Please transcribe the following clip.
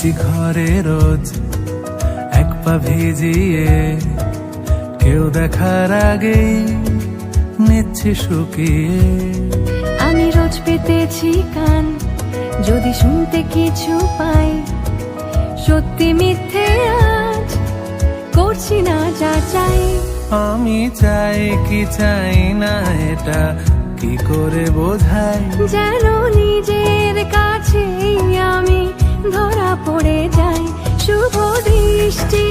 আসি ঘরে রোজ এক পা ভিজিয়ে, কেউ দেখার আগেই নিচ্ছি শুকিয়ে। আমি রোজ পেতেছি কান, যদি শুনতে কিছু পাই, সত্যি মিথ্যে আজ করছি না যা চাই। আমি চাই কি চাই না এটা কি করে বোঝাই, যেন নিজের কাছেই আমি ধরা পড়ে যাই। শুভ দৃষ্টি